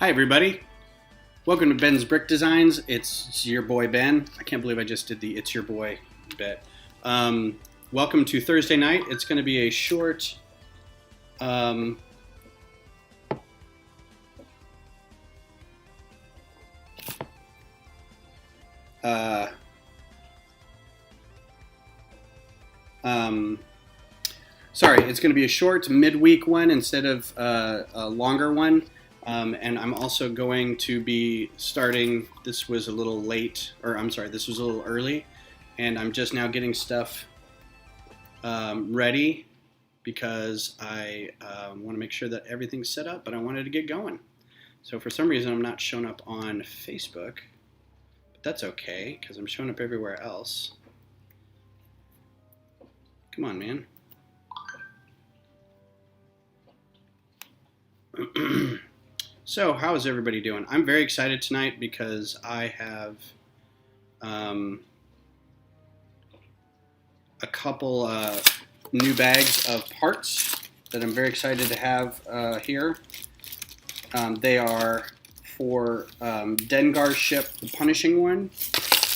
Hi everybody, welcome to Ben's Brick Designs. It's your boy Ben. I can't believe I just did the "it's your boy" bit. Welcome to Thursday night. It's going to be a short it's going to be a short midweek one instead of a longer one. And I'm also going to be starting, this was a little late, or I'm sorry, this was a little early, and I'm just now getting stuff ready because I want to make sure that everything's set up, but I wanted to get going. So for some reason I'm not showing up on Facebook, but that's okay because I'm showing up everywhere else. Come on, man. So, how is everybody doing? I'm very excited tonight because I have a couple new bags of parts that I'm very excited to have here. They are for Dengar's ship, the Punishing One,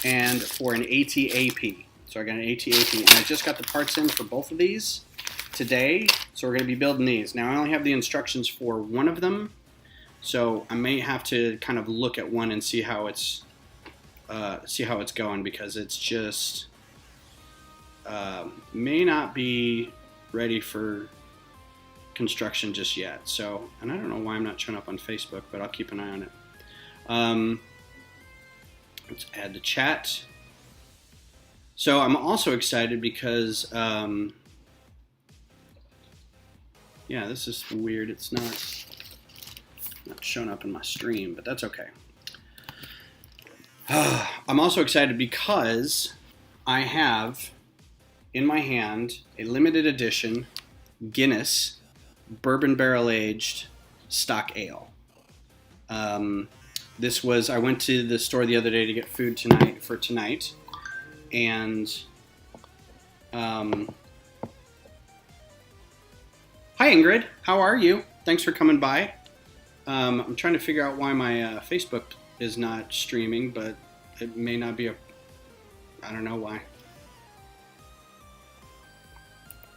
and for an ATAP. So I got an ATAP, and I just got the parts in for both of these today, so we're going to be building these. Now I only have the instructions for one of them, so I may have to kind of look at one and see how it's going, because it's just may not be ready for construction just yet. So, and I don't know why I'm not showing up on Facebook, but I'll keep an eye on it. Let's add the chat. So I'm also excited because yeah, this is weird. It's not showing up in my stream, but that's okay. I'm also excited because I have in my hand a limited edition Guinness bourbon barrel aged stock ale. This was, I went to the store the other day to get food for tonight, and hi Ingrid, how are you? Thanks for coming by. I'm trying to figure out why my Facebook is not streaming, but it may not be I don't know why.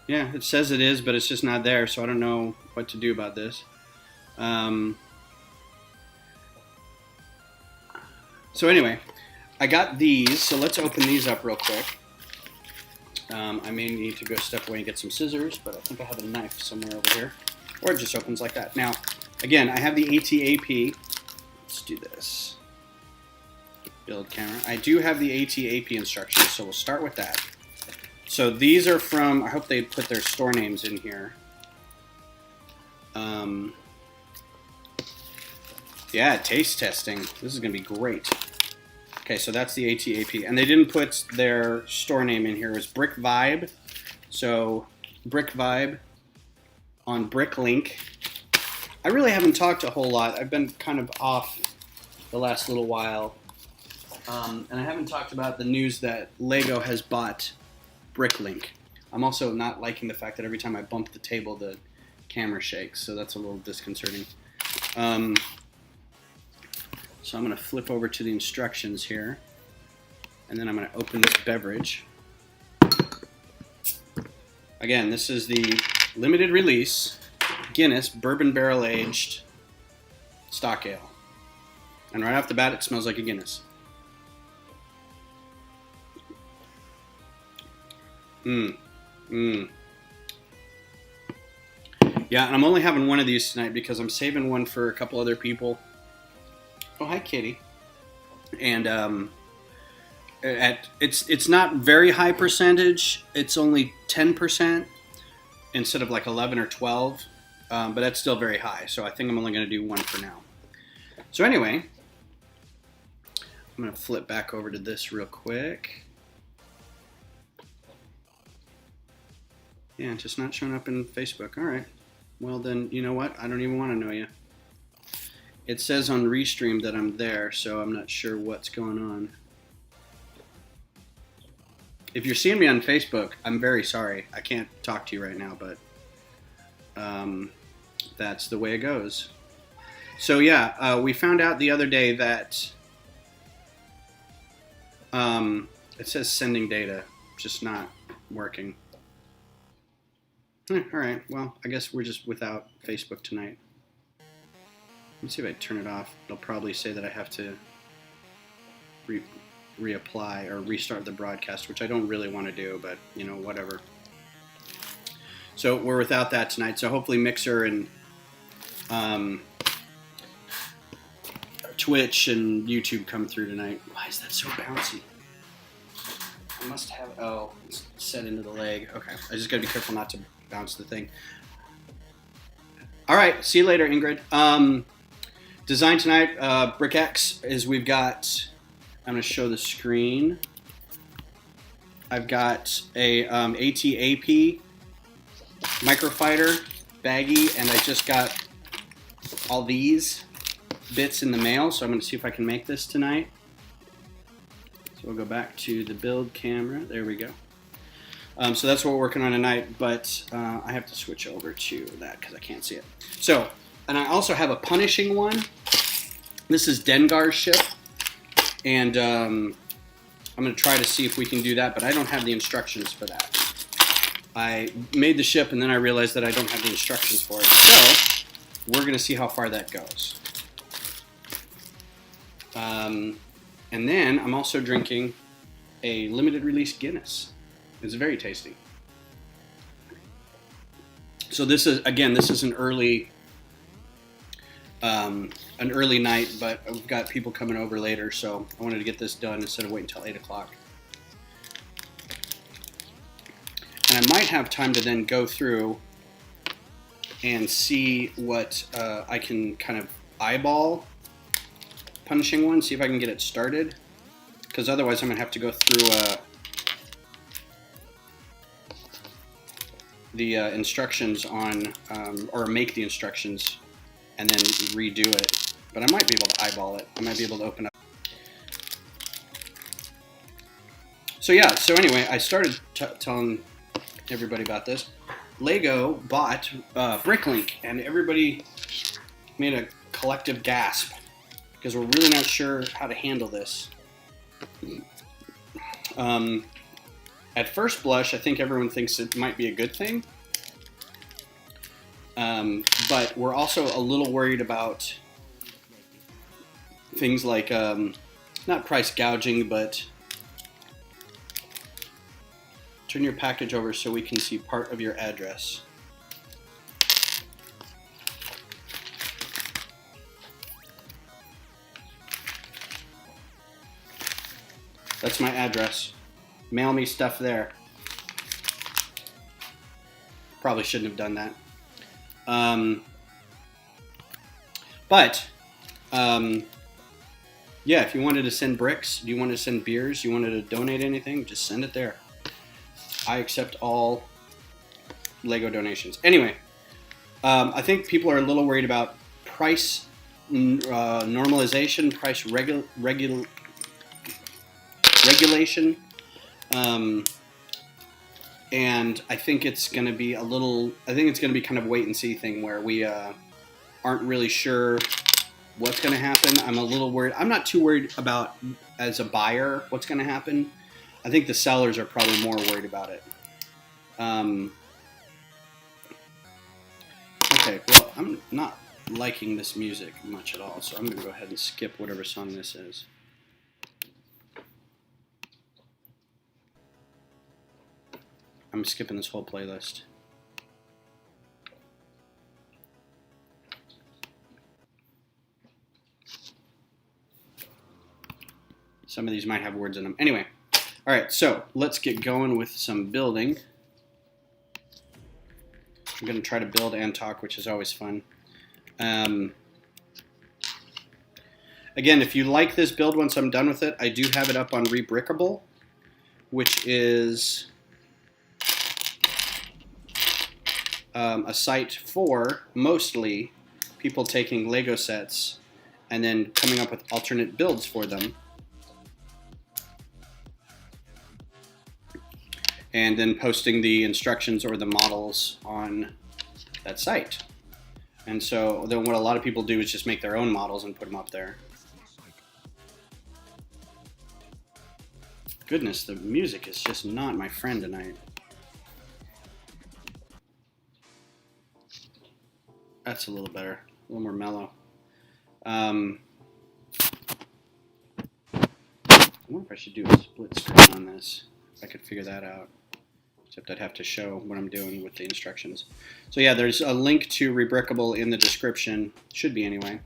Yeah, it says it is, but it's just not there, so I don't know what to do about this. So anyway, I got these, so let's open these up real quick. I may need to go step away and get some scissors, but I think I have a knife somewhere over here. Or it just opens like that. Now, again, I have the ATAP. Let's do this. Build camera. I do have the ATAP instructions, so we'll start with that. So these are from, I hope they put their store names in here. Yeah, taste testing. This is going to be great. Okay, so that's the ATAP. And they didn't put their store name in here. It was Brick Vibe. So, Brick Vibe on Bricklink. I really haven't talked a whole lot. I've been kind of off the last little while. And I haven't talked about the news that Lego has bought Bricklink. I'm also not liking the fact that every time I bump the table, the camera shakes. So that's a little disconcerting. So I'm going to flip over to the instructions here, and then I'm going to open this beverage. Again, this is the limited release Guinness Bourbon Barrel Aged Stock Ale. And right off the bat, it smells like a Guinness. Yeah, and I'm only having one of these tonight because I'm saving one for a couple other people. Oh, hi, Kitty. And it's not very high percentage. It's only 10% instead of like 11 or 12, but that's still very high. So I think I'm only going to do one for now. So anyway, I'm going to flip back over to this real quick. Yeah, just not showing up in Facebook. All right. Well, then, you know what? I don't even want to know you. It says on Restream that I'm there, so I'm not sure what's going on. If you're seeing me on Facebook, I'm very sorry. I can't talk to you right now, but that's the way it goes. So yeah, we found out the other day that it says sending data, just not working. All right, well, I guess we're just without Facebook tonight. Let me see if I turn it off. It'll probably say that I have to reapply or restart the broadcast, which I don't really want to do, but you know, whatever. So we're without that tonight. So hopefully Mixer and Twitch and YouTube come through tonight. Why is that so bouncy? I must have, oh, it's set into the leg. Okay, I just gotta be careful not to bounce the thing. All right, see you later, Ingrid. Design tonight, Brick X, is we've got, I'm gonna show the screen. I've got a ATAP microfighter baggie, and I just got all these bits in the mail, so I'm going to see if I can make this tonight. So we'll go back to the build camera. There we go. So that's what we're working on tonight, but I have to switch over to that because I can't see it. So, and I also have a punishing one. This is Dengar's ship, and I'm going to try to see if we can do that, but I don't have the instructions for that. I made the ship and then I realized that I don't have the instructions for it. So we're going to see how far that goes. And then I'm also drinking a limited release Guinness. It's very tasty. So this is, again, this is an early night, but we've got people coming over later, so I wanted to get this done instead of waiting until 8 o'clock. And I might have time to then go through and see what I can kind of eyeball punishing one, see if I can get it started. Because otherwise I'm going to have to go through the instructions on, or make the instructions and then redo it. But I might be able to eyeball it. I might be able to open up. So yeah, so anyway, I started telling everybody about this. Lego bought Bricklink, and everybody made a collective gasp because we're really not sure how to handle this. At first blush, I think everyone thinks it might be a good thing, but we're also a little worried about things like not price gouging, but turn your package over so we can see part of your address. That's my address. Mail me stuff there. Probably shouldn't have done that. Yeah, if you wanted to send bricks, you wanted to send beers, you wanted to donate anything, just send it there. I accept all Lego donations. Anyway, I think people are a little worried about price normalization, price regulation, and I think it's going to be a little. I think it's going to be kind of a wait and see thing where we aren't really sure what's going to happen. I'm a little worried. I'm not too worried about as a buyer what's going to happen. I think the sellers are probably more worried about it. Okay, well, I'm not liking this music much at all, so I'm going to go ahead and skip whatever song this is. I'm skipping this whole playlist. Some of these might have words in them. Anyway. All right, so let's get going with some building. I'm going to try to build and talk, which is always fun. Again, if you like this build once I'm done with it, I do have it up on Rebrickable, which is a site for mostly people taking Lego sets and then coming up with alternate builds for them. And then posting the instructions or the models on that site. And so then what a lot of people do is just make their own models and put them up there. Goodness, the music is just not my friend tonight. That's a little better, a little more mellow. I wonder if I should do a split screen on this. If I could figure that out. Except I'd have to show what I'm doing with the instructions. So yeah, there's a link to Rebrickable in the description. Should be anyway.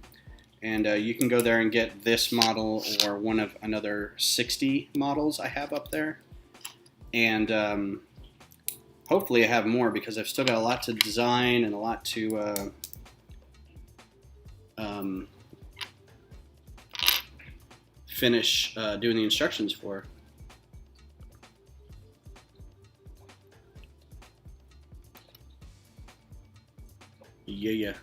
And you can go there and get this model or one of another 60 models I have up there. And hopefully I have more because I've still got a lot to design and a lot to finish doing the instructions for. Yeah,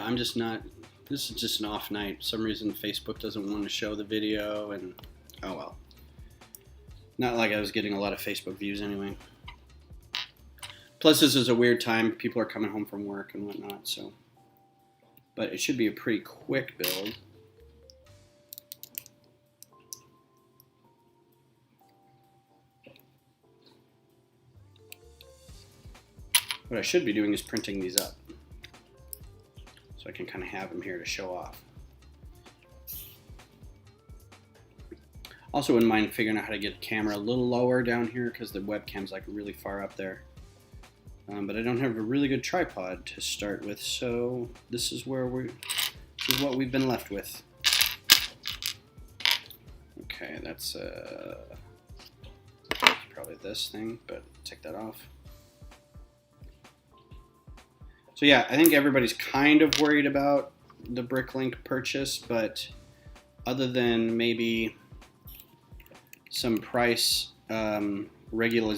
I'm just not, this is just an off night. For some reason Facebook doesn't want to show the video, and oh well. Not like I was getting a lot of Facebook views anyway. Plus this is a weird time, people are coming home from work and whatnot, so. But it should be a pretty quick build. What I should be doing is printing these up, so I can kind of have them here to show off. Also wouldn't mind figuring out how to get the camera a little lower down here because the webcam's like really far up there. But I don't have a really good tripod to start with, so this is where this is what we've been left with. Okay, that's probably this thing, but take that off. So yeah, I think everybody's kind of worried about the Bricklink purchase, but other than maybe some price regulation,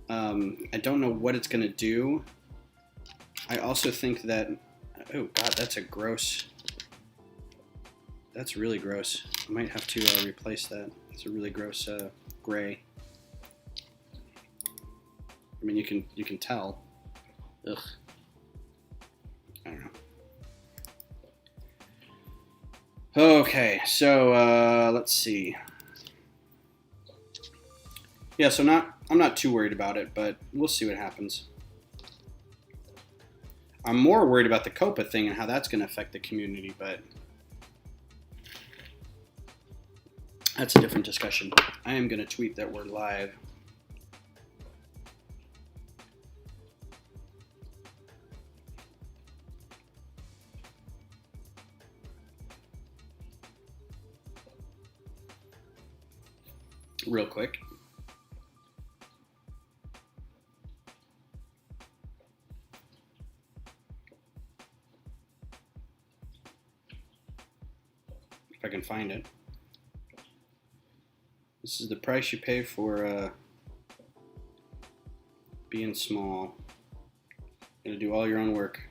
I don't know what it's going to do. I also think that, oh god, that's really gross. I might have to replace that. It's a really gross gray. I mean, you can tell. Ugh. I don't know. Okay, so let's see. Yeah, so I'm not too worried about it, but we'll see what happens. I'm more worried about the COPA thing and how that's going to affect the community, but that's a different discussion. I am going to tweet that we're live. Real quick. If I can find it. This is the price you pay for being small. You gotta do all your own work.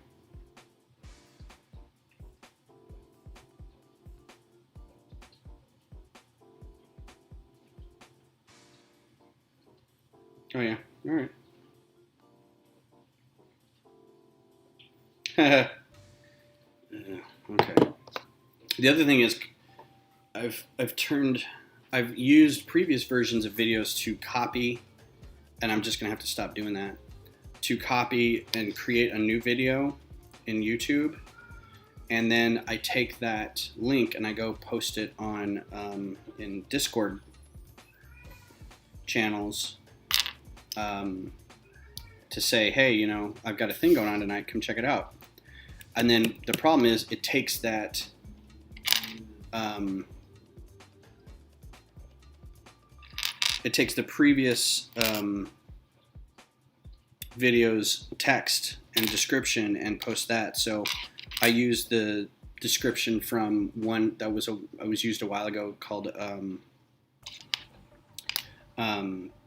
Oh yeah, all right. Okay. The other thing is, I've used previous versions of videos to copy, and I'm just gonna have to stop doing that. To copy and create a new video in YouTube, and then I take that link and I go post it on in Discord channels. To say, hey, you know, I've got a thing going on tonight, come check it out. And then the problem is it takes that it takes the previous video's text and description and posts that. So I used the description from one that was used a while ago called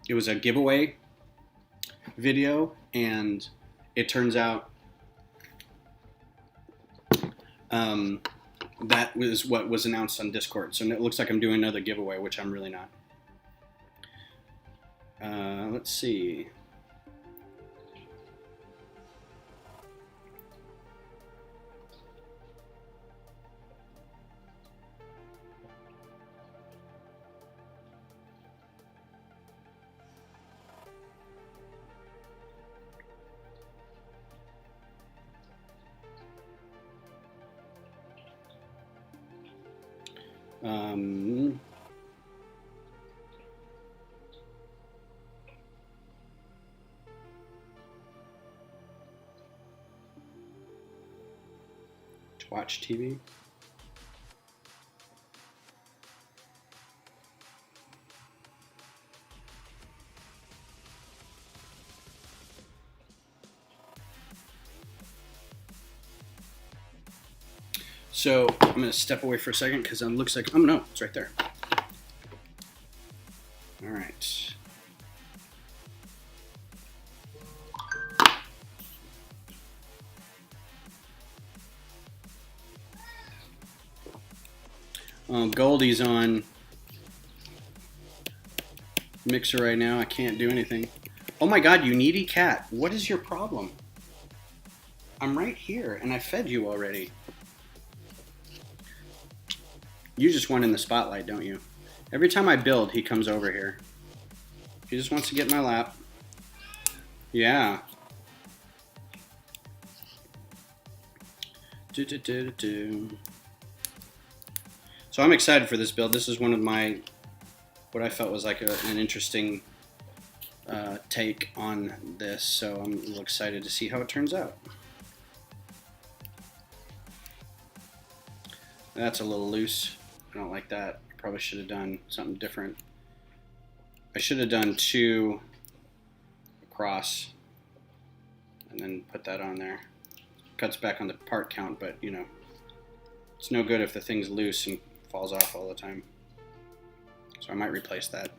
it was a giveaway video, and it turns out that was what was announced on Discord. So it looks like I'm doing another giveaway, which I'm really not. Let's see. Um, to watch TV. So I'm going to step away for a second because it looks like, oh no, it's right there. All right. Goldie's on mixer right now. I can't do anything. Oh my God, you needy cat. What is your problem? I'm right here and I fed you already. You just want in the spotlight, don't you? Every time I build, he comes over here. He just wants to get in my lap. Yeah. So I'm excited for this build. This is one of my, what I felt was like an interesting take on this. So I'm a little excited to see how it turns out. That's a little loose. I don't like that. I probably should have done something different. I should have done 2 across and then put that on there. Cuts back on the part count, but you know, it's no good if the thing's loose and falls off all the time. So I might replace that.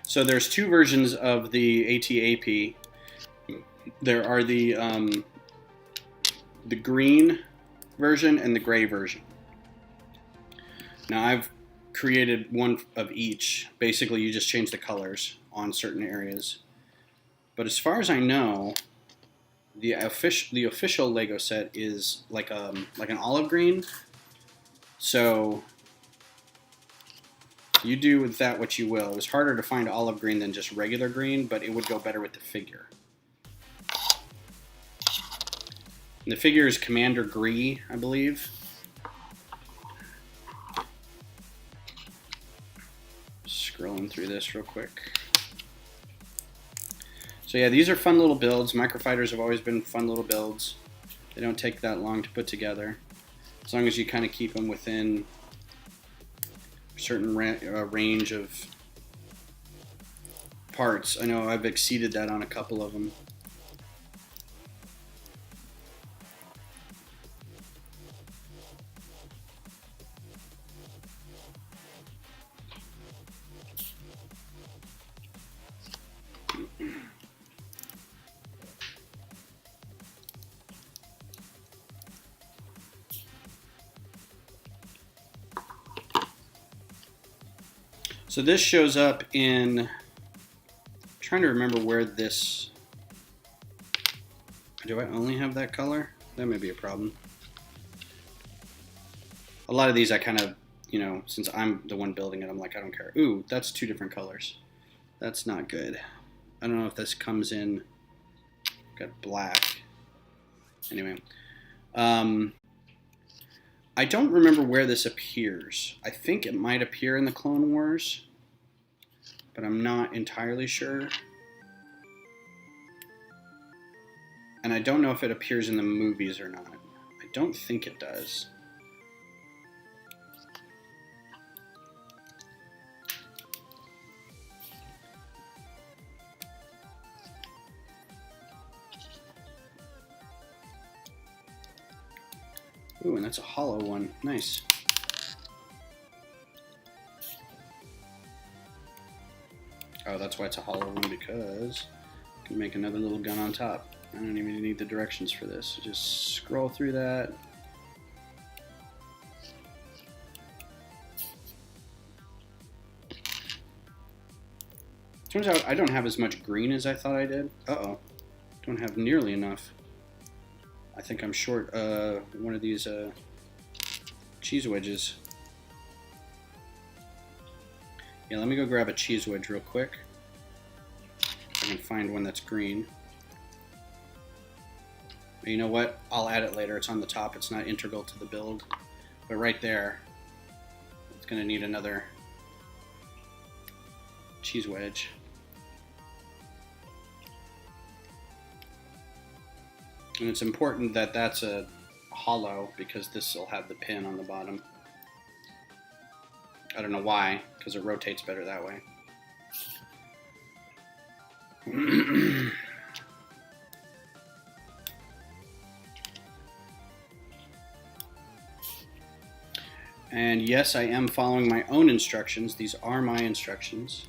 So there's 2 versions of the ATAP. There are the green version and the gray version. Now I've created one of each. Basically, you just change the colors on certain areas. But as far as I know, the official Lego set is like an olive green. So you do with that what you will. It was harder to find olive green than just regular green, but it would go better with the figure. And the figure is Commander Gree, I believe. Scrolling through this real quick. So yeah, these are fun little builds. Microfighters have always been fun little builds. They don't take that long to put together, as long as you kind of keep them within a certain range of parts. I know I've exceeded that on a couple of them. So this shows up in, I'm trying to remember where this, do I only have that color? That may be a problem. A lot of these I kind of, you know, since I'm the one building it, I'm like, I don't care. Ooh, that's 2 different colors. That's not good. I don't know if this comes in, got black. Anyway, I don't remember where this appears. I think it might appear in the Clone Wars, but I'm not entirely sure. And I don't know if it appears in the movies or not. I don't think it does. Ooh, and that's a hollow one. Nice. Oh, that's why it's a hollow one, because I can make another little gun on top. I don't even need the directions for this. Just scroll through that. Turns out I don't have as much green as I thought I did. Uh-oh. Don't have nearly enough. I think I'm short one of these cheese wedges. Yeah, let me go grab a cheese wedge real quick. If I can find one that's green. But you know what? I'll add it later. It's on the top. It's not integral to the build. But right there, it's going to need another cheese wedge. And it's important that that's a hollow because this will have the pin on the bottom. I don't know why, because it rotates better that way. And yes, I am following my own instructions. These are my instructions.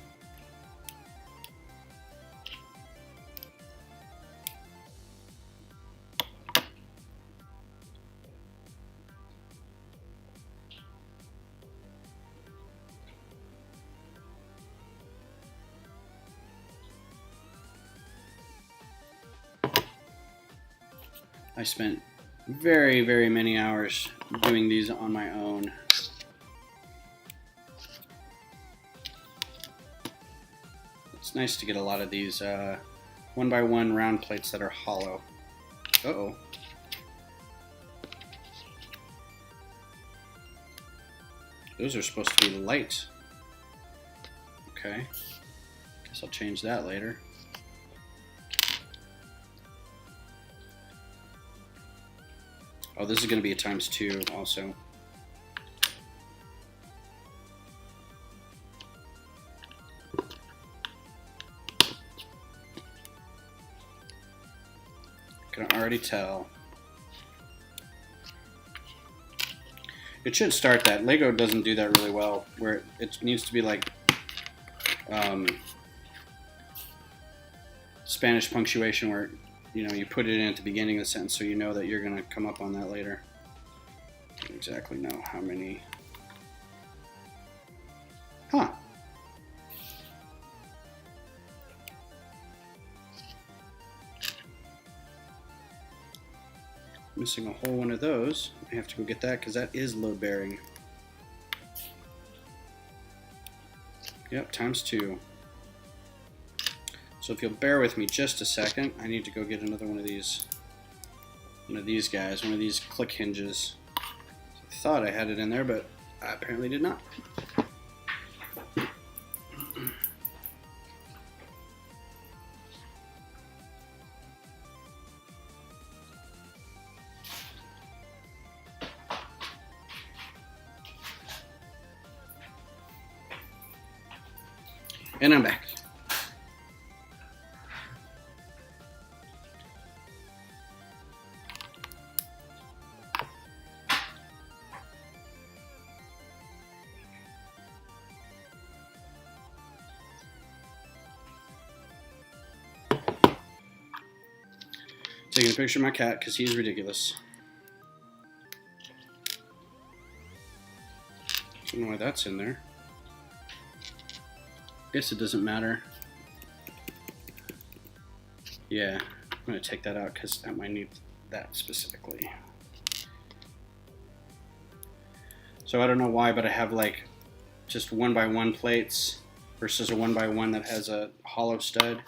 I spent very, very many hours doing these on my own. It's nice to get a lot of these 1x1 round plates that are hollow. Uh-oh. Those are supposed to be light. Okay. Guess I'll change that later. Oh, this is going to be a ×2 also. Can already tell. It should start that. Lego doesn't do that really well, where it needs to be like Spanish punctuation, where you know you put it in at the beginning of the sentence so you know that you're going to come up on that later. I don't exactly know how many. Huh. Missing a whole one of those. I have to go get that because that is load bearing. Yep, ×2. So if you'll bear with me just a second, I need to go get another one of these guys, one of these click hinges. I thought I had it in there, but I apparently did not. And I'm back. Taking a picture of my cat because he's ridiculous. I don't know why that's in there. Guess it doesn't matter. Yeah, I'm going to take that out because I might need that specifically. So I don't know why, but I have like just 1x1 plates versus a 1x1 that has a hollow stud.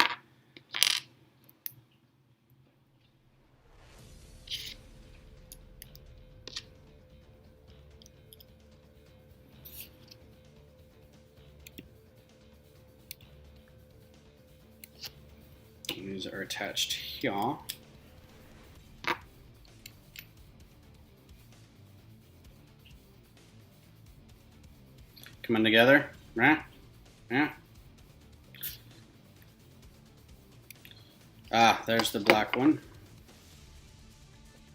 These are attached here. Coming together, right? Yeah. Ah, there's the black one.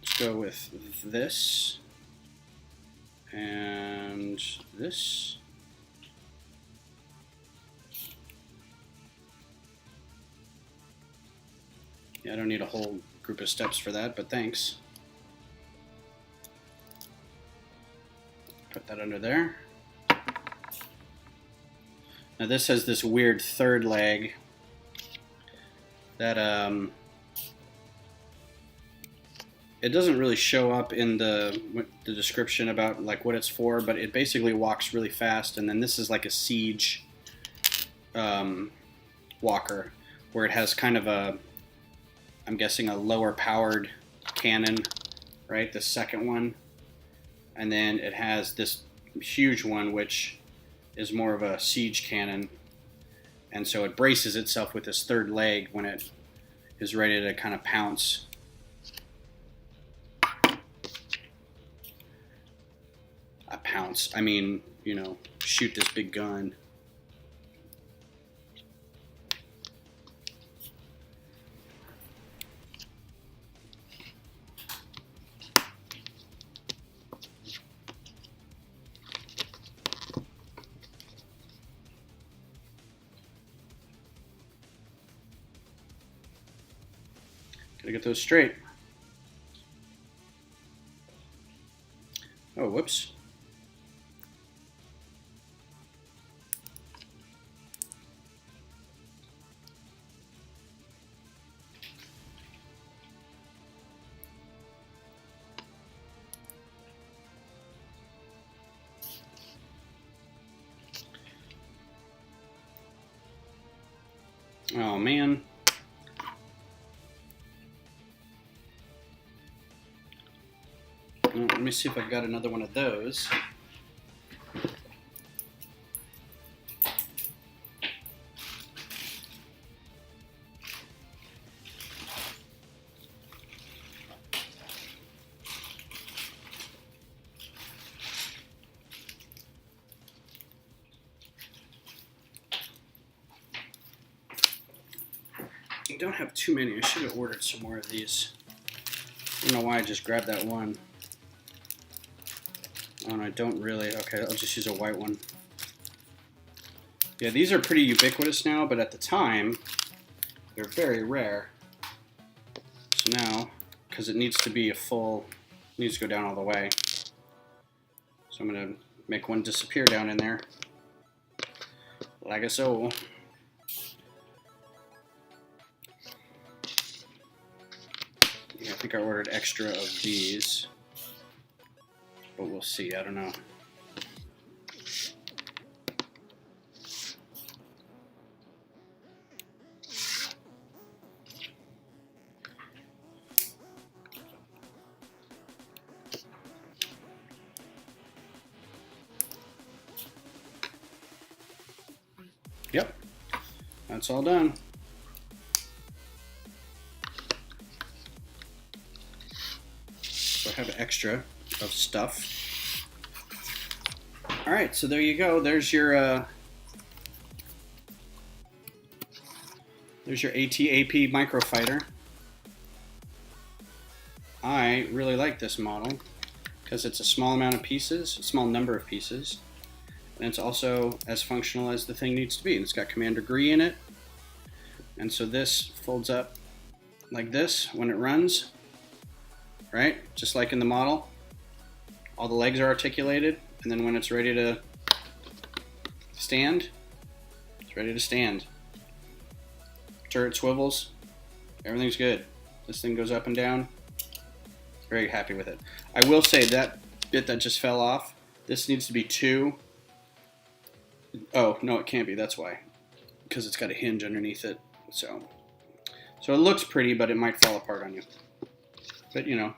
Let's go with this and this. Yeah, I don't need a whole group of steps for that, but thanks. Put that under there. Now this has this weird third leg that it doesn't really show up in the description about like what it's for, but it basically walks really fast, and then this is like a siege Walker, where it has kind of a, I'm guessing, a lower powered cannon, right? The second one. And then it has this huge one, which is more of a siege cannon. And so it braces itself with this third leg when it is ready to kind of pounce. I mean, you know, shoot this big gun. Gotta get those straight. Oh, whoops. Oh, man. Well, let me see if I've got another one of those. I don't have too many. I should have ordered some more of these. I don't know why I just grabbed that one. Oh, and I don't really. Okay, I'll just use a white one. Yeah, these are pretty ubiquitous now, but at the time, they're very rare. So now, because it needs to be a full, it needs to go down all the way. So I'm going to make one disappear down in there. Like so. Yeah, I think I ordered extra of these. But we'll see, I don't know. Yep, that's all done. So I have extra of stuff. All right, so there you go. There's your AT-AP microfighter. I really like this model because it's a small amount of pieces, a small number of pieces, and it's also as functional as the thing needs to be. And it's got Commander Gree in it, and so this folds up like this when it runs, right? Just like in the model. All the legs are articulated, and then when it's ready to stand, it's ready to stand. Turret swivels, everything's good. This thing goes up and down. Very happy with it. I will say that bit that just fell off, this needs to be 2. Oh, no, it can't be, that's why. Because it's got a hinge underneath it. So it looks pretty, but it might fall apart on you. But, you know,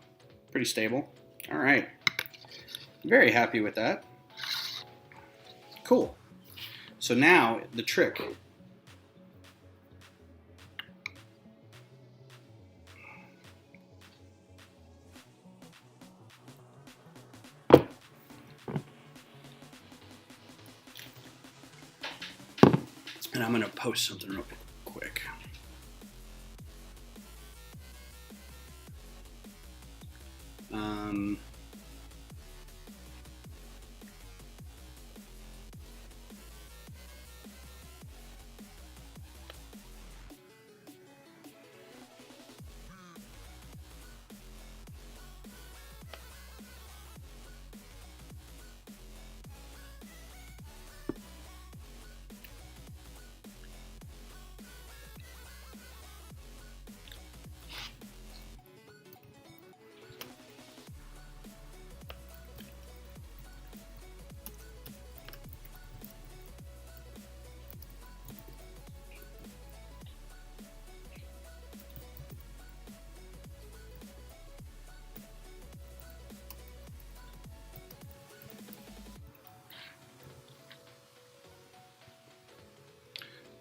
pretty stable. All right. Very happy with that. Cool. So now, the trick. And I'm going to post something real quick.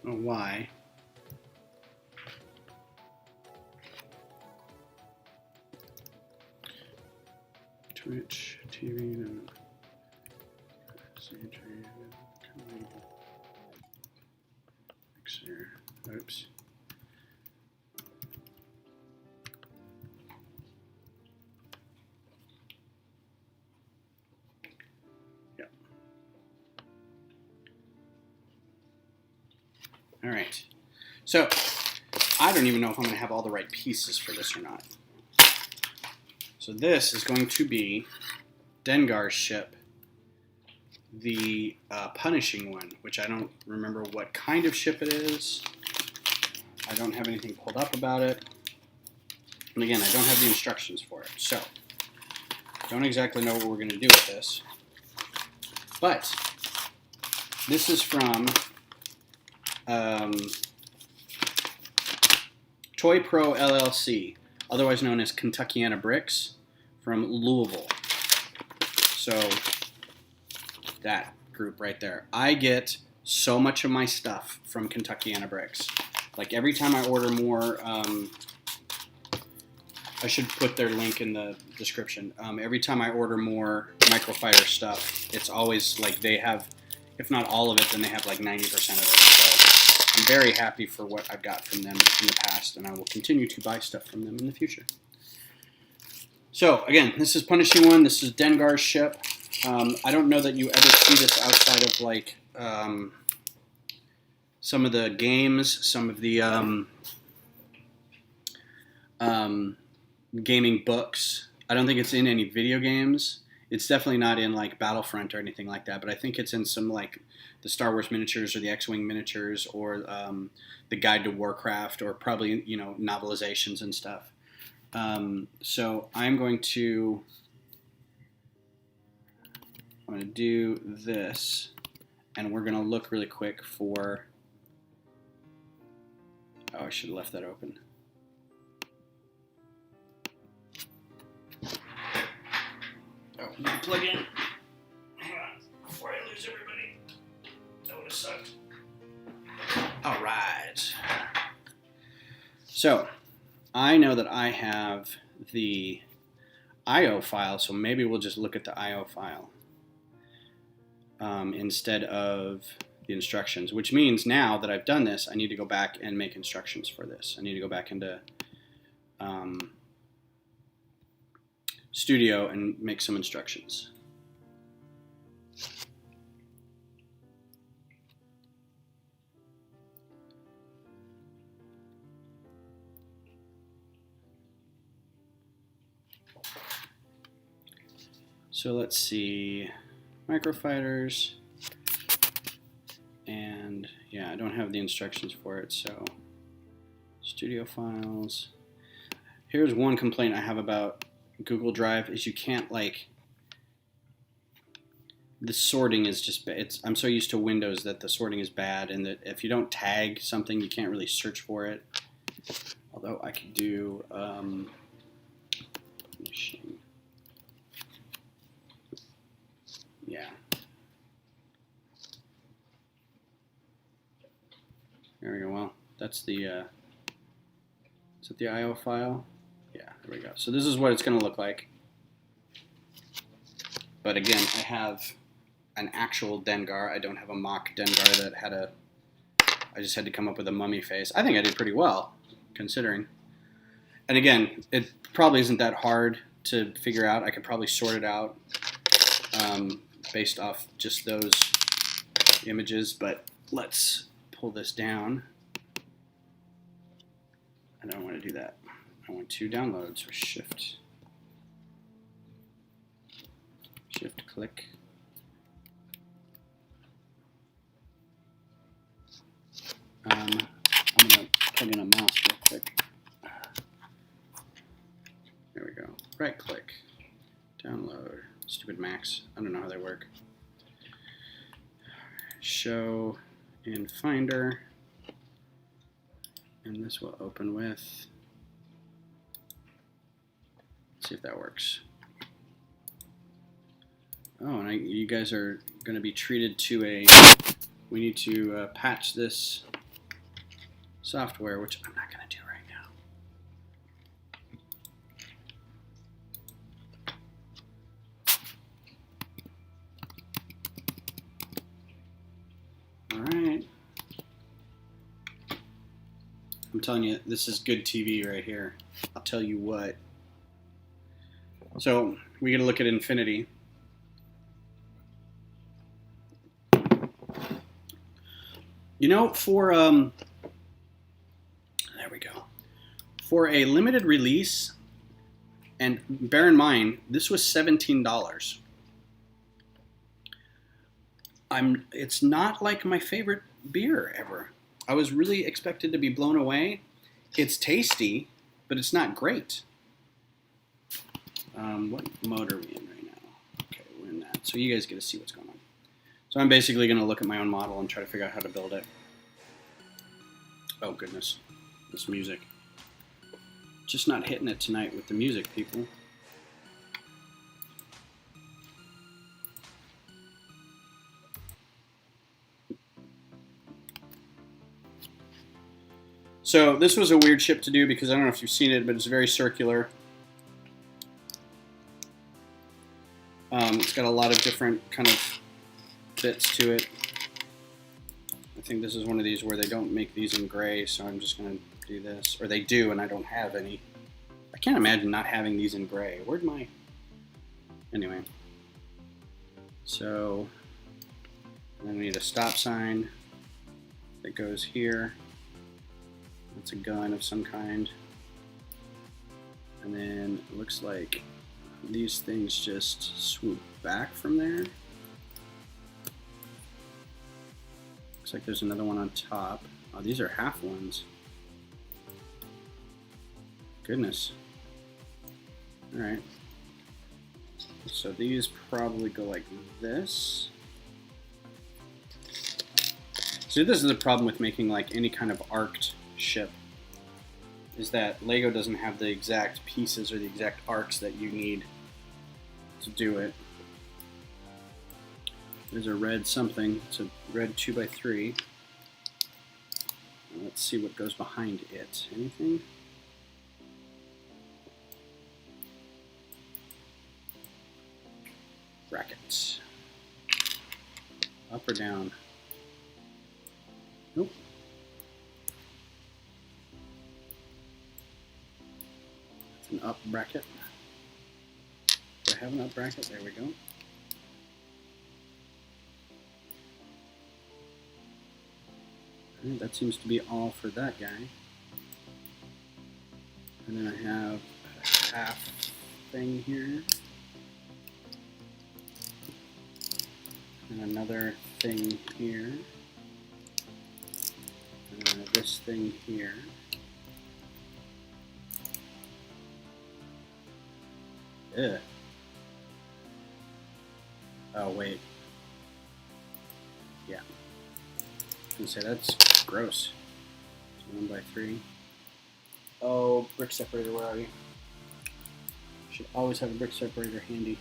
know why. Twitch TV. No. Mixer. Oops. Yep. All right. So I don't even know if I'm going to have all the right pieces for this or not. So this is going to be Dengar's ship, the punishing one, which I don't remember what kind of ship it is. I don't have anything pulled up about it. And again, I don't have the instructions for it. So I don't exactly know what we're going to do with this. But this is from Toy Pro LLC, otherwise known as Kentuckiana Bricks, from Louisville. So that group right there. I get so much of my stuff from Kentuckiana Bricks. Like every time I order more, I should put their link in the description. Every time I order more microfiber stuff, it's always like they have, if not all of it, then they have like 90% of it. So I'm very happy for what I've got from them in the past, and I will continue to buy stuff from them in the future. So again, this is Punishing One. This is Dengar's ship. I don't know that you ever see this outside of like some of the games, some of the gaming books. I don't think it's in any video games. It's definitely not in like Battlefront or anything like that, but I think it's in some like the Star Wars miniatures or the X-Wing miniatures or the Guide to Warcraft, or probably, you know, novelizations and stuff. So I'm going to do this, and we're going to look really quick for, oh, I should have left that open. Oh, need to plug in. Hang on, before I lose everybody. That would have sucked. All right. So, I know that I have the IO file, so maybe we'll just look at the IO file instead of the instructions, which means now that I've done this, I need to go back and make instructions for this. I need to go back into Studio and make some instructions. So let's see, microfighters, and yeah, I don't have the instructions for it, so studio files. Here's one complaint I have about Google Drive is you can't, like, the sorting is just, I'm so used to Windows that the sorting is bad, and that if you don't tag something, you can't really search for it. Although I could do machine. Yeah. There we go. Well, that's the, is it the IO file? Yeah, there we go. So this is what it's going to look like. But again, I have an actual Dengar. I don't have a mock Dengar that had a, I just had to come up with a mummy face. I think I did pretty well, considering. And again, it probably isn't that hard to figure out. I could probably sort it out based off just those images, but let's pull this down. I don't want to do that. I want to download, so shift click. I'm going to plug in a mouse real quick. There we go. Right click. Download. Stupid Macs. I don't know how they work. Show in Finder. And this will open with, let's see if that works. Oh, and you guys are going to be treated to a, we need to patch this software, which I'm not going to do right now. All right. I'm telling you, this is good TV right here. I'll tell you what. So we get to look at infinity. You know, for there we go. For a limited release, and bear in mind, this was $17. It's not like my favorite beer ever. I was really expected to be blown away. It's tasty, but it's not great. What mode are we in right now? Okay, we're in that. So you guys get to see what's going on. So I'm basically going to look at my own model and try to figure out how to build it. Oh, goodness. This music. Just not hitting it tonight with the music, people. So this was a weird ship to do because I don't know if you've seen it, but it's very circular. It's got a lot of different kind of bits to it. I think this is one of these where they don't make these in gray, so I'm just going to do this. Or they do, and I don't have any. I can't imagine not having these in gray. Where'd my... Anyway. So, then we need a stop sign that goes here. It's a gun of some kind. And then it looks like these things just swoop back from there. Looks like there's another one on top. Oh, these are half ones. Goodness. Alright. So these probably go like this. See, this is the problem with making like any kind of arced ship, is that Lego doesn't have the exact pieces or the exact arcs that you need to do it. There's a red something. It's a red 2x3. Let's see what goes behind it. Anything? Brackets. Up or down? Nope. It's an up bracket. Do I have an up bracket? There we go. That seems to be all for that guy. And then I have a half thing here. And another thing here. And this thing here. Ugh. Oh, wait. Yeah. I was gonna say, that's gross. So 1x3. Oh, brick separator, where are you? Should always have a brick separator handy.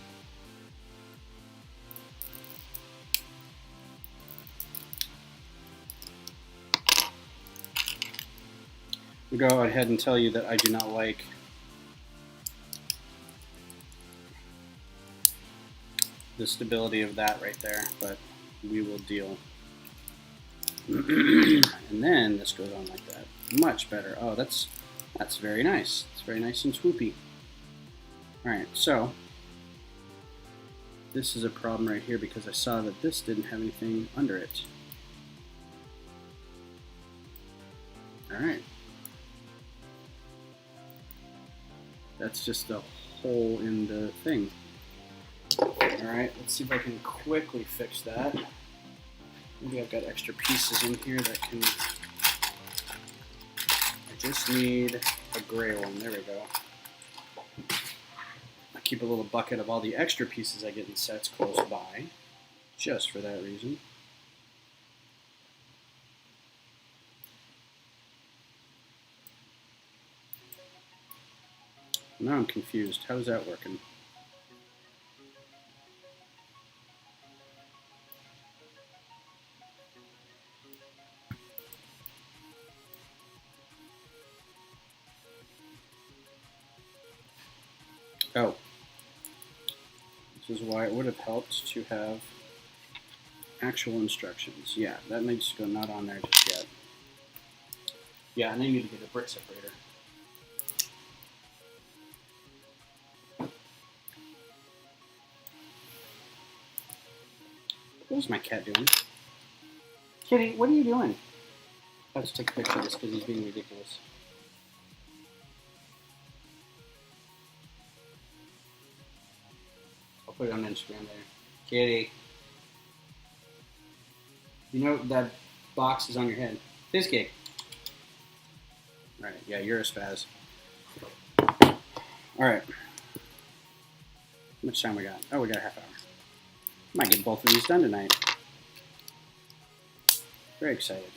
I'll go ahead and tell you that I do not like the stability of that right there, but we will deal. And then this goes on like that. Much better. Oh, that's very nice. It's very nice and swoopy. Alright, so this is a problem right here because I saw that this didn't have anything under it. Alright. That's just a hole in the thing. Alright, let's see if I can quickly fix that. Maybe I've got extra pieces in here that can... I just need a gray one. There we go. I keep a little bucket of all the extra pieces I get in sets close by, just for that reason. Now I'm confused. How's that working? Oh, this is why it would have helped to have actual instructions. Yeah, that needs to go not on there just yet. Yeah, and then you need to get a brick separator. What is my cat doing? Kitty, what are you doing? Let's take a picture of this because he's being ridiculous. I'll put it on Instagram there. Kitty. You know that box is on your head. Fizz cake. Alright, yeah, you're a spaz. Alright. How much time we got? Oh, we got a half hour. Might get both of these done tonight. Very excited.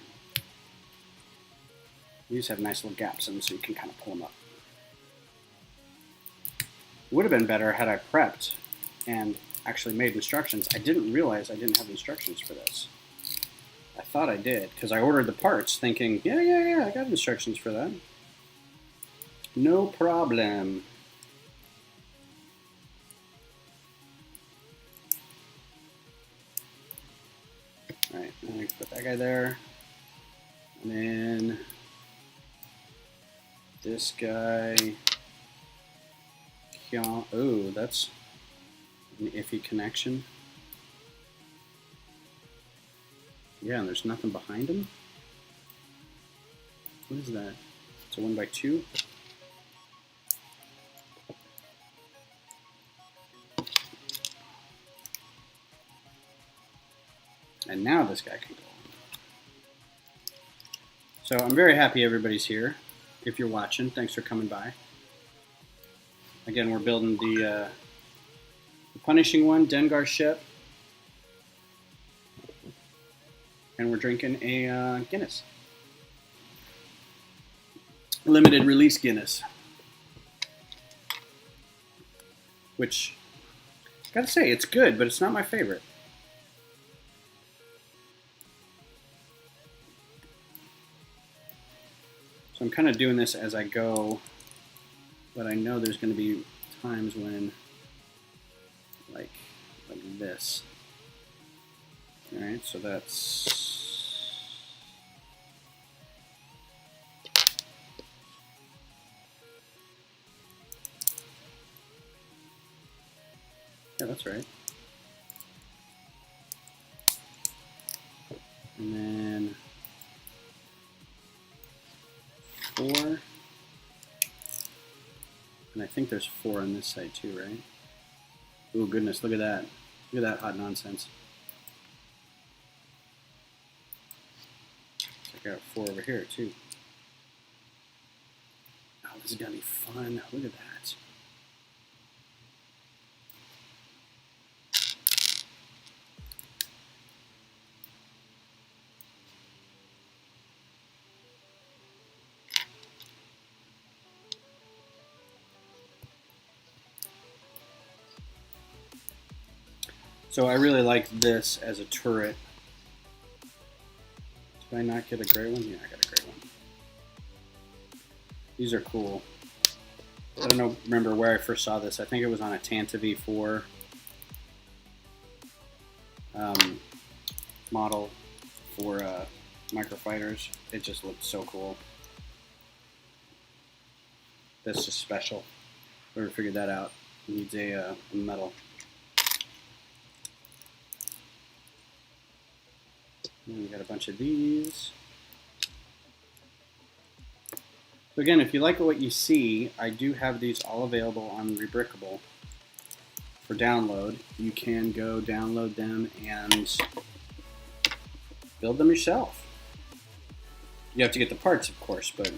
These have nice little gaps in them so you can kind of pull them up. It would have been better had I prepped and actually made instructions. I didn't realize I didn't have instructions for this. I thought I did because I ordered the parts thinking, yeah, I got instructions for that. No problem. Alright, I'm going to put that guy there. And then this guy. Oh, that's an iffy connection. Yeah, and there's nothing behind him. What is that? It's a 1x2. And now this guy can go on. So I'm very happy everybody's here. If you're watching, thanks for coming by. Again, we're building the Punishing One Dengar ship. And we're drinking a Guinness. Limited release Guinness. Which, gotta say, it's good, but it's not my favorite. So I'm kind of doing this as I go, but I know there's going to be times when, like this. All right, so that's yeah, that's right. And then 4. And I think there's 4 on this side too, right? Oh goodness, look at that. Look at that hot nonsense. So I got 4 over here too. Oh, this is gonna be fun. Look at that. So I really like this as a turret. Did I not get a gray one? Yeah, I got a gray one. These are cool. I don't know, remember where I first saw this. I think it was on a Tanta V4 model for microfighters. It just looked so cool. That's just special. Whoever figured that out needs a medal. And we got a bunch of these. So again, if you like what you see, I do have these all available on Rebrickable for download. You can go download them and build them yourself. You have to get the parts, of course, but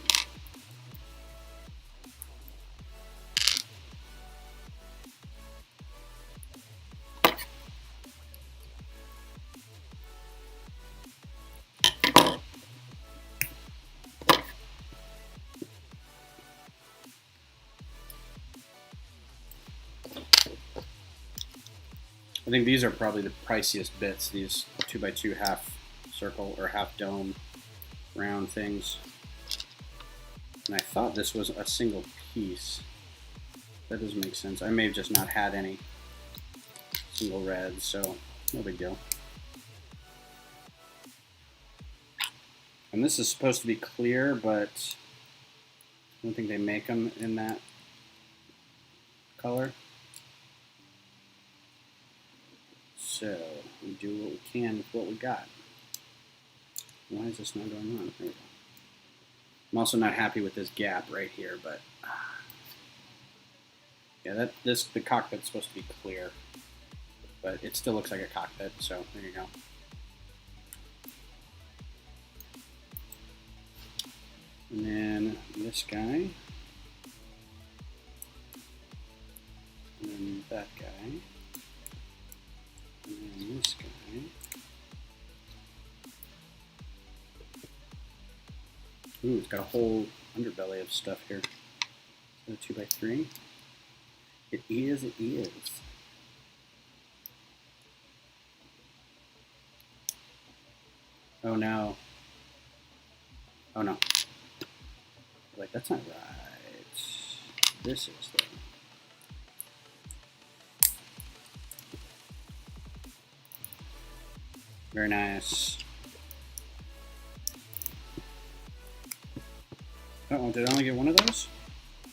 I think these are probably the priciest bits, these 2x2 half circle or half dome round things. And I thought this was a single piece, that doesn't make sense. I may have just not had any single reds, so no big deal. And this is supposed to be clear, but I don't think they make them in that color. So we do what we can with what we got. Why is this not going on? There we go. I'm also not happy with this gap right here, but yeah, the cockpit's supposed to be clear, but it still looks like a cockpit. So there you go. And then this guy, and then that guy, and then this guy. Ooh, it's got a whole underbelly of stuff here. Is that a 2x3? It is, it is. Oh no. Oh no. Wait, that's not right. This is though. Very nice. Uh-oh, did I only get one of those?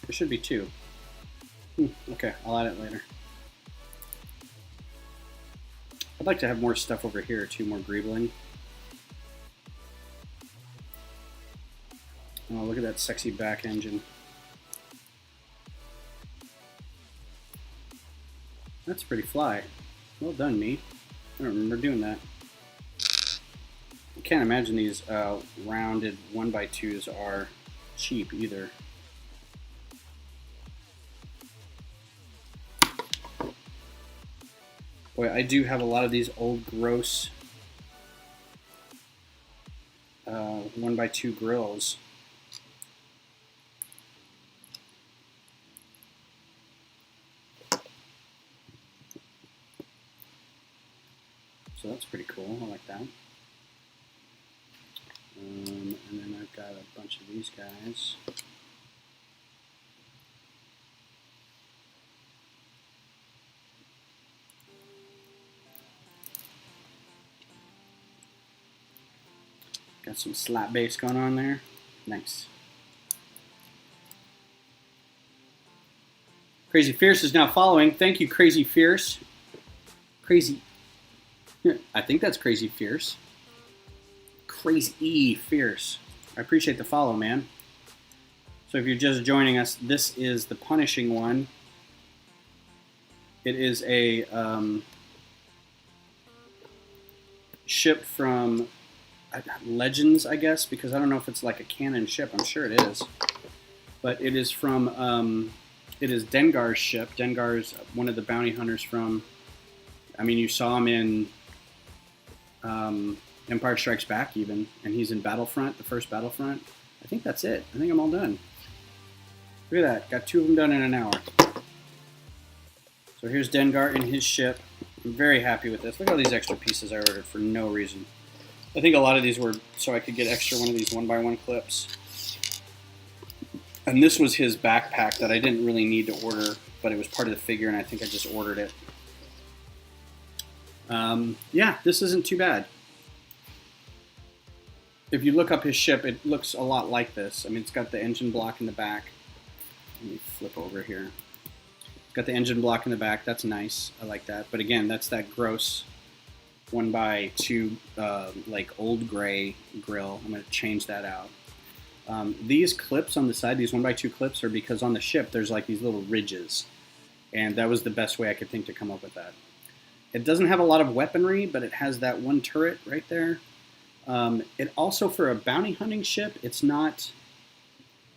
There should be two. Okay, I'll add it later. I'd like to have more stuff over here too, more greebling. Oh, look at that sexy back engine. That's pretty fly. Well done, me. I don't remember doing that. I can't imagine these rounded 1x2s are cheap either. Boy, I do have a lot of these old gross 1x2 grills. So that's pretty cool. I like that. And then I've got a bunch of these guys. Got some slap bass going on there. Nice. Crazy Fierce is now following. Thank you, Crazy Fierce. Crazy. I think that's Crazy Fierce. Crazy Fierce. I appreciate the follow, man. So if you're just joining us, this is the punishing one. It is a ship from Legends, I guess, because I don't know if it's like a canon ship. I'm sure it is. But it is from, it is Dengar's ship. Dengar's one of the bounty hunters from, I mean, you saw him in Empire Strikes Back even, and he's in Battlefront, the first Battlefront. I think that's it. I think I'm all done. Look at that. Got 2 of them done in an hour. So here's Dengar in his ship. I'm very happy with this. Look at all these extra pieces I ordered for no reason. I think a lot of these were so I could get extra one of these 1x1 clips. And this was his backpack that I didn't really need to order, but it was part of the figure, and I think I just ordered it. Yeah, this isn't too bad. If you look up his ship, it looks a lot like this. I mean, it's got the engine block in the back. Let me flip over here. It's got the engine block in the back. That's nice. I like that. But again, that's that gross 1x2 like old gray grill. I'm going to change that out. These clips on the side, these 1x2 clips, are because on the ship there's like these little ridges. And that was the best way I could think to come up with that. It doesn't have a lot of weaponry, but it has that one turret right there. It also, for a bounty hunting ship, it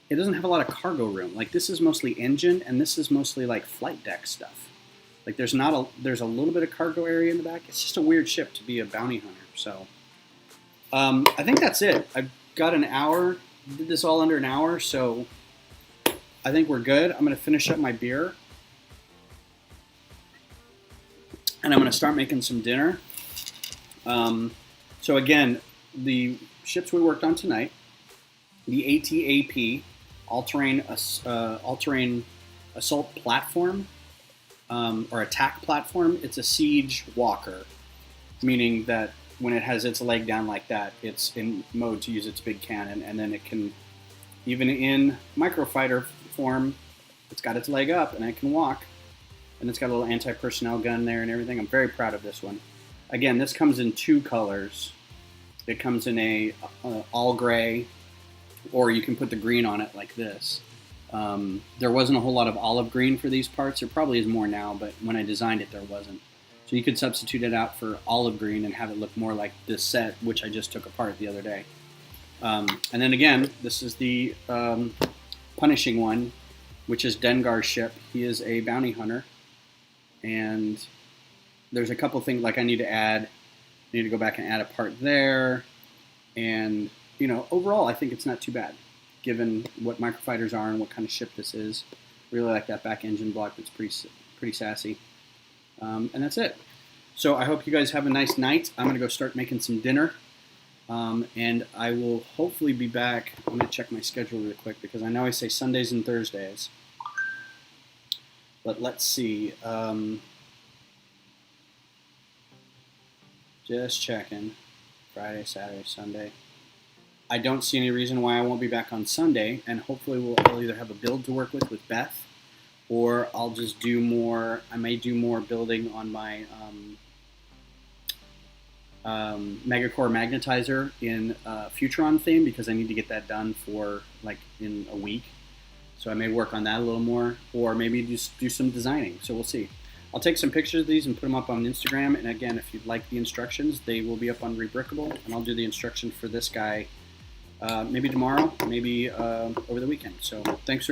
doesn't have a lot of cargo room. Like, this is mostly engine, and this is mostly like flight deck stuff. Like, there's a little bit of cargo area in the back. It's just a weird ship to be a bounty hunter. So I think that's it. I've got an hour. Did this all under an hour, so I think we're good. I'm going to finish up my beer. And I'm going to start making some dinner. So again, the ships we worked on tonight, the ATAP, all-terrain assault platform or attack platform. It's a siege walker, meaning that when it has its leg down like that, it's in mode to use its big cannon, and then it can, even in microfighter form, it's got its leg up and it can walk, and it's got a little anti-personnel gun there and everything. I'm very proud of this one. Again, this comes in 2 colors. It comes in a all gray, or you can put the green on it like this. There wasn't a whole lot of olive green for these parts. There probably is more now, but when I designed it, there wasn't. So you could substitute it out for olive green and have it look more like this set, which I just took apart the other day. And then again, this is the punishing one, which is Dengar's ship. He is a bounty hunter. And there's a couple things like I need to add. I need to go back and add a part there. And, you know, overall, I think it's not too bad, given what microfighters are and what kind of ship this is. Really like that back engine block. That's pretty sassy. And that's it. So I hope you guys have a nice night. I'm going to go start making some dinner. And I will hopefully be back. I'm going to check my schedule real quick because I know I say Sundays and Thursdays. But let's see. Just checking. Friday, Saturday, Sunday. I don't see any reason why I won't be back on Sunday, and hopefully I'll either have a build to work with Beth, or I'll just do more. I may do more building on my Megacore magnetizer in Futuron theme, because I need to get that done for like in a week. So I may work on that a little more, or maybe just do some designing. So we'll see. I'll take some pictures of these and put them up on Instagram. And again, if you'd like the instructions, they will be up on Rebrickable, and I'll do the instruction for this guy maybe tomorrow, maybe over the weekend. So thanks for